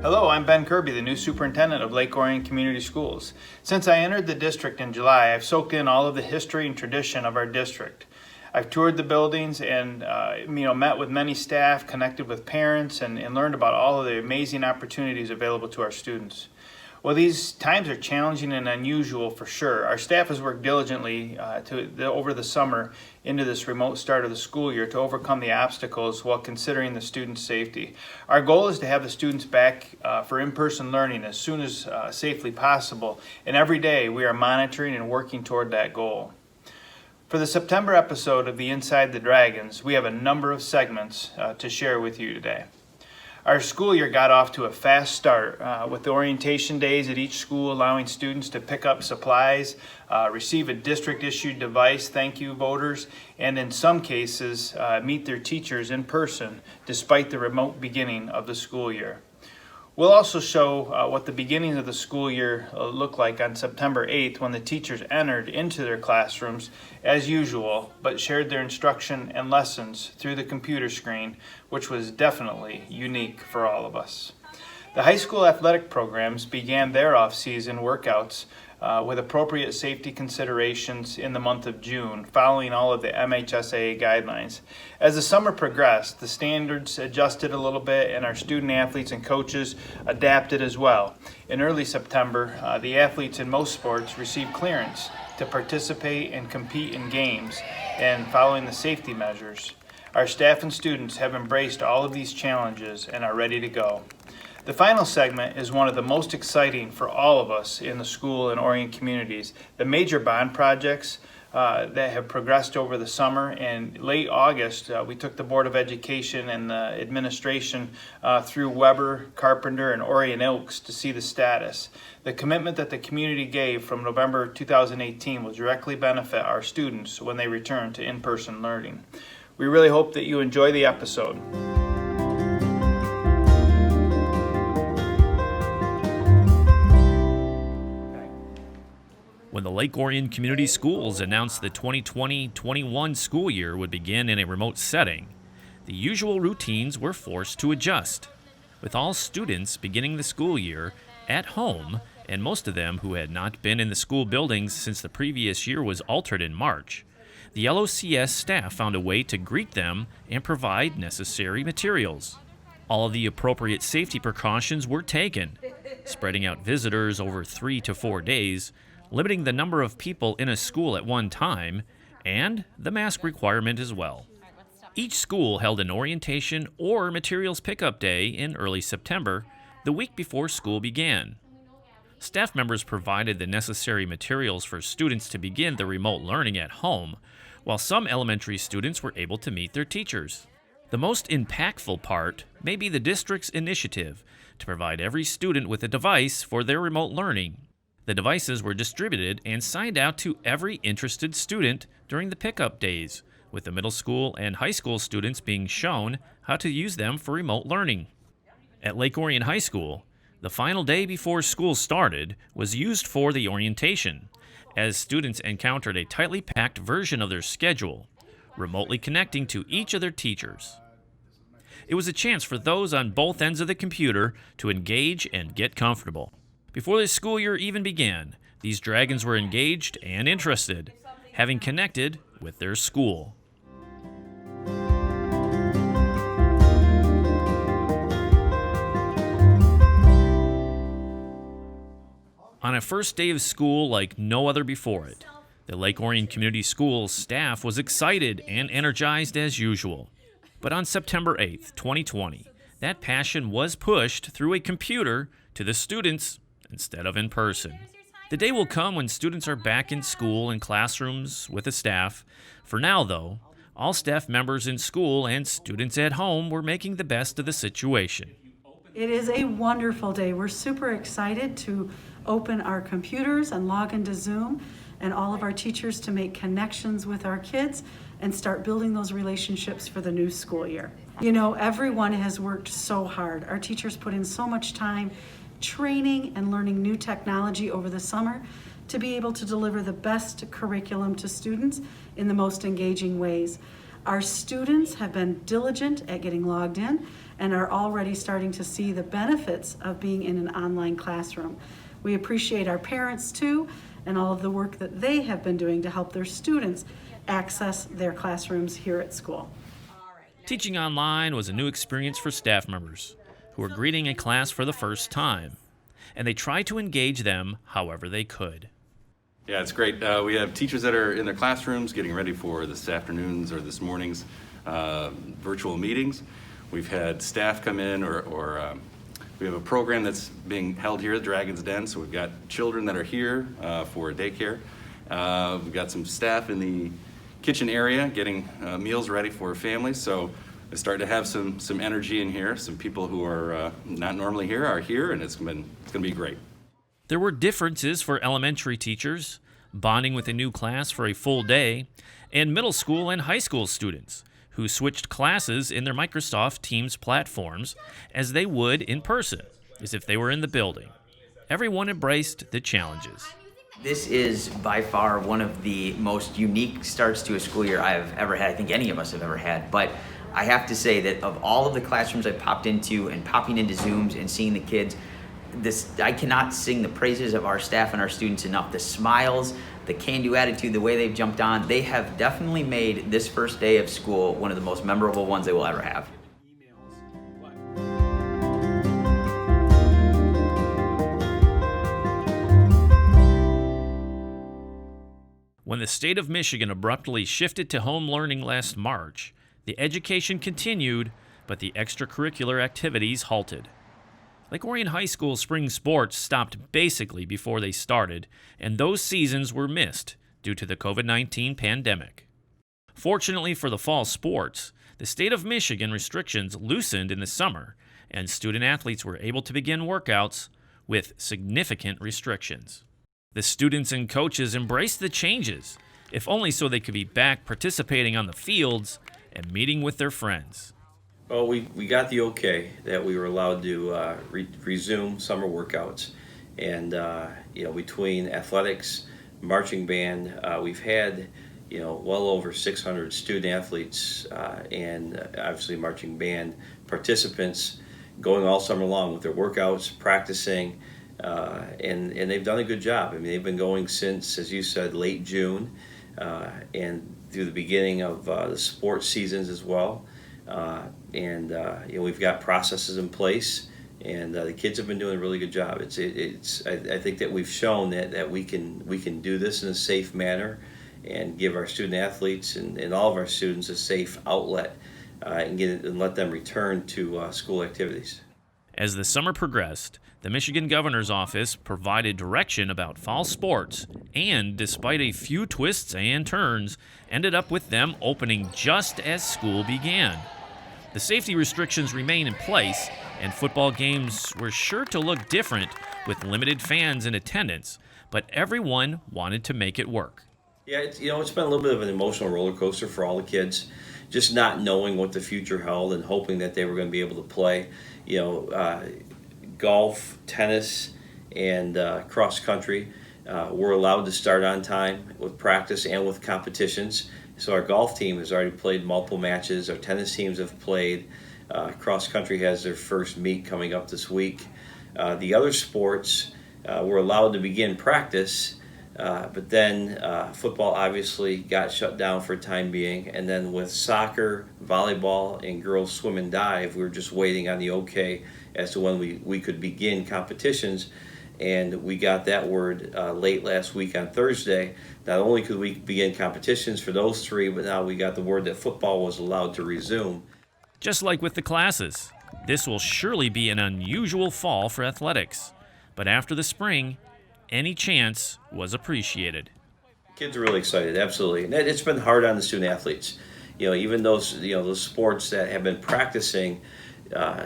Hello, I'm Ben Kirby, the new superintendent of Lake Orion Community Schools. Since I entered the district in July, I've soaked in all of the history and tradition of our district. I've toured the buildings and met with many staff, connected with parents, and learned about all of the amazing opportunities available to our students. Well, these times are challenging and unusual for sure. Our staff has worked diligently over the summer into this remote start of the school year to overcome the obstacles while considering the students' safety. Our goal is to have the students back for in-person learning as soon as safely possible, and every day we are monitoring and working toward that goal. For the September episode of the Inside the Dragons, we have a number of segments to share with you today. Our school year got off to a fast start with the orientation days at each school allowing students to pick up supplies, receive a district-issued device, thank you voters, and in some cases meet their teachers in person despite the remote beginning of the school year. We'll also show what the beginning of the school year looked like on September 8th when the teachers entered into their classrooms as usual, but shared their instruction and lessons through the computer screen, which was definitely unique for all of us. The high school athletic programs began their off-season workouts with appropriate safety considerations in the month of June, following all of the MHSAA guidelines. As the summer progressed, the standards adjusted a little bit and our student athletes and coaches adapted as well. In early September, the athletes in most sports received clearance to participate and compete in games and following the safety measures. Our staff and students have embraced all of these challenges and are ready to go. The final segment is one of the most exciting for all of us in the school and Orion communities. The major bond projects that have progressed over the summer, and late August we took the Board of Education and the administration through Weber, Carpenter, and Orion Elks to see the status. The commitment that the community gave from November 2018 will directly benefit our students when they return to in-person learning. We really hope that you enjoy the episode. When the Lake Orion Community Schools announced the 2020-21 school year would begin in a remote setting, the usual routines were forced to adjust. With all students beginning the school year at home, and most of them who had not been in the school buildings since the previous year was altered in March, the LOHS staff found a way to greet them and provide necessary materials. All of the appropriate safety precautions were taken, spreading out visitors over 3 to 4 days, limiting the number of people in a school at one time, and the mask requirement as well. Each school held an orientation or materials pickup day in early September, the week before school began. Staff members provided the necessary materials for students to begin the remote learning at home, while some elementary students were able to meet their teachers. The most impactful part may be the district's initiative to provide every student with a device for their remote learning. The devices were distributed and signed out to every interested student during the pickup days, with the middle school and high school students being shown how to use them for remote learning. At Lake Orion High School, the final day before school started was used for the orientation, as students encountered a tightly packed version of their schedule, remotely connecting to each of their teachers. It was a chance for those on both ends of the computer to engage and get comfortable. Before the school year even began, these dragons were engaged and interested, having connected with their school. On a first day of school like no other before it, the Lake Orion Community Schools staff was excited and energized as usual. But on September 8th, 2020, that passion was pushed through a computer to the students instead of in person. The day will come when students are back in school and classrooms with the staff. For now, though, all staff members in school and students at home were making the best of the situation. It is a wonderful day. We're super excited to open our computers and log into Zoom and all of our teachers to make connections with our kids and start building those relationships for the new school year. You know, everyone has worked so hard. Our teachers put in so much time training and learning new technology over the summer to be able to deliver the best curriculum to students in the most engaging ways. Our students have been diligent at getting logged in and are already starting to see the benefits of being in an online classroom. We appreciate our parents too, and all of the work that they have been doing to help their students access their classrooms here at school. Teaching online was a new experience for staff members who were greeting a class for the first time, and they tried to engage them however they could. Yeah, it's great. We have teachers that are in their classrooms getting ready for this afternoon's or this morning's virtual meetings. We've had staff come in or we have a program that's being held here at Dragon's Den, so we've got children that are here for daycare. We've got some staff in the kitchen area getting meals ready for families, so it's starting to have some energy in here. Some people who are not normally here are here, and it's going to be great. There were differences for elementary teachers, bonding with a new class for a full day, and middle school and high school students who switched classes in their Microsoft Teams platforms as they would in person, as if they were in the building. Everyone embraced the challenges. This is by far one of the most unique starts to a school year I've ever had. I think any of us have ever had. But I have to say that of all of the classrooms I popped into and popping into Zooms and seeing the kids, I cannot sing the praises of our staff and our students enough. The smiles, the can-do attitude, the way they've jumped on, they have definitely made this first day of school one of the most memorable ones they will ever have. When the state of Michigan abruptly shifted to home learning last March, the education continued, but the extracurricular activities halted. Lake Orion High School spring sports stopped basically before they started, and those seasons were missed due to the COVID-19 pandemic. Fortunately for the fall sports, the state of Michigan restrictions loosened in the summer, and student athletes were able to begin workouts with significant restrictions. The students and coaches embraced the changes, if only so they could be back participating on the fields and meeting with their friends. Well, we got the okay that we were allowed to resume summer workouts, and between athletics, marching band, we've had well over 600 student athletes and obviously marching band participants going all summer long with their workouts, practicing, and they've done a good job. I mean, they've been going since, as you said, late June, and through the beginning of the sports seasons as well. We've got processes in place, and the kids have been doing a really good job. I think that we've shown that we can do this in a safe manner and give our student athletes and all of our students a safe outlet and let them return to school activities. As the summer progressed, the Michigan Governor's Office provided direction about fall sports and, despite a few twists and turns, ended up with them opening just as school began. The safety restrictions remain in place, and football games were sure to look different with limited fans in attendance, but everyone wanted to make it work. Yeah, it's been a little bit of an emotional roller coaster for all the kids, just not knowing what the future held and hoping that they were going to be able to play. Golf, tennis, and cross country were allowed to start on time with practice and with competitions. So our golf team has already played multiple matches. Our tennis teams have played. Cross country has their first meet coming up this week. The other sports were allowed to begin practice, but then football obviously got shut down for the time being. And then with soccer, volleyball, and girls swim and dive, we were just waiting on the okay as to when we could begin competitions. And we got that word late last week on Thursday. Not only could we begin competitions for those three, but now we got the word that football was allowed to resume. Just like with the classes, this will surely be an unusual fall for athletics. But after the spring, any chance was appreciated. Kids are really excited, absolutely. And it's been hard on the student athletes. Even those sports that have been practicing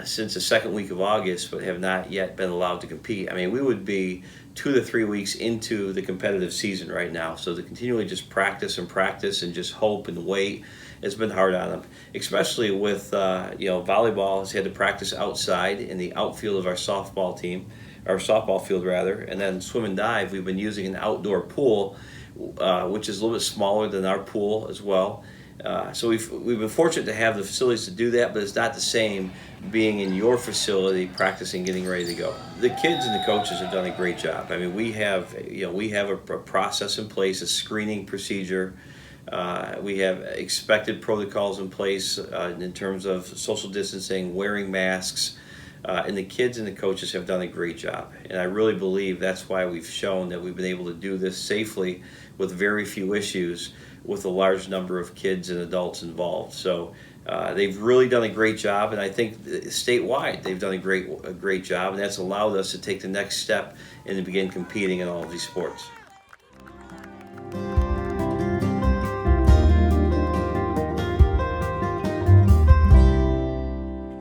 since the second week of August, but have not yet been allowed to compete. I mean, we would be 2 to 3 weeks into the competitive season right now. So to continually just practice and just hope and wait, it's been hard on them. Especially with volleyball has had to practice outside in the outfield of our softball field rather, and then swim and dive. We've been using an outdoor pool, which is a little bit smaller than our pool as well. So we've been fortunate to have the facilities to do that, but it's not the same being in your facility, practicing, getting ready to go. The kids and the coaches have done a great job. I mean, we have a process in place, a screening procedure. We have expected protocols in place in terms of social distancing, wearing masks, and the kids and the coaches have done a great job. And I really believe that's why we've shown that we've been able to do this safely with very few issues, with a large number of kids and adults involved. So they've really done a great job, and I think statewide they've done a great job, and that's allowed us to take the next step and to begin competing in all of these sports.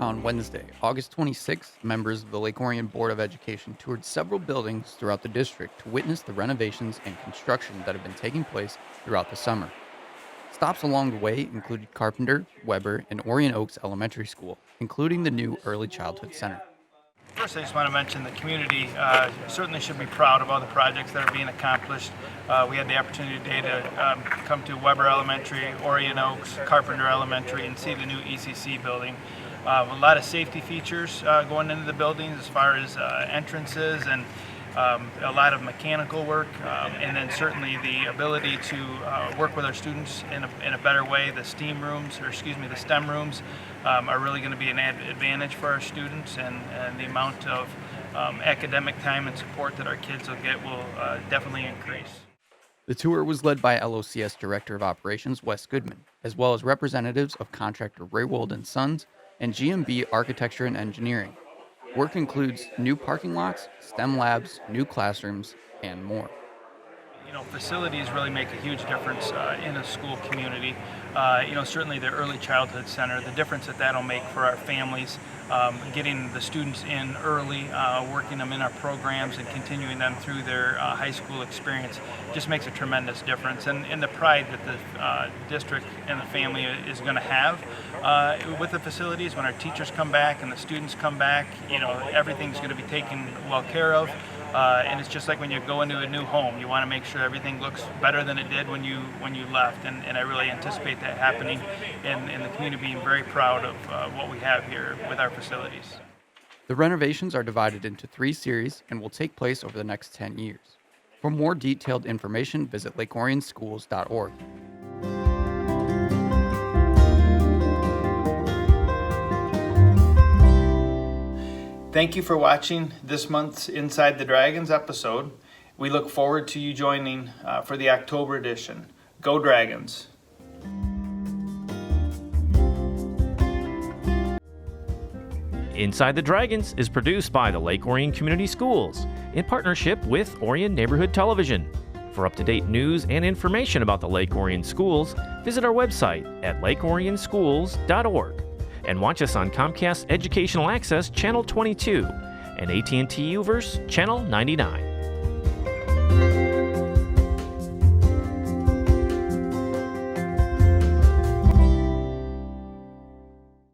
On Wednesday, August 26th, members of the Lake Orion Board of Education toured several buildings throughout the district to witness the renovations and construction that have been taking place throughout the summer. Stops along the way included Carpenter, Weber, and Orion Oaks Elementary School, including the new Early Childhood Center. First, I just want to mention the community certainly should be proud of all the projects that are being accomplished. We had the opportunity today to come to Weber Elementary, Orion Oaks, Carpenter Elementary, and see the new ECC building. A lot of safety features going into the buildings as far as entrances and a lot of mechanical work, and then certainly the ability to work with our students in a better way. The STEM rooms are really going to be an advantage for our students, and the amount of academic time and support that our kids will get will definitely increase. The tour was led by LOCS Director of Operations Wes Goodman, as well as representatives of contractor Raywold & Sons and GMB Architecture and Engineering. Work includes new parking lots, STEM labs, new classrooms, and more. Facilities really make a huge difference in a school community. Certainly the early childhood center, the difference that'll make for our families, getting the students in early, working them in our programs and continuing them through their high school experience just makes a tremendous difference. And the pride that the district and the family is going to have with the facilities when our teachers come back and the students come back, everything's going to be taken well care of. And it's just like when you go into a new home, you want to make sure everything looks better than it did when you left, and I really anticipate that happening, and the community being very proud of what we have here with our facilities. The renovations are divided into 3 series and will take place over the next 10 years. For more detailed information, visit lakeorionschools.org. Thank you for watching this month's Inside the Dragons episode. We look forward to you joining for the October edition. Go Dragons! Inside the Dragons is produced by the Lake Orion Community Schools in partnership with Orion Neighborhood Television. For up-to-date news and information about the Lake Orion Schools, visit our website at lakeorionschools.org. And watch us on Comcast Educational Access Channel 22 and AT&T UVerse Channel 99.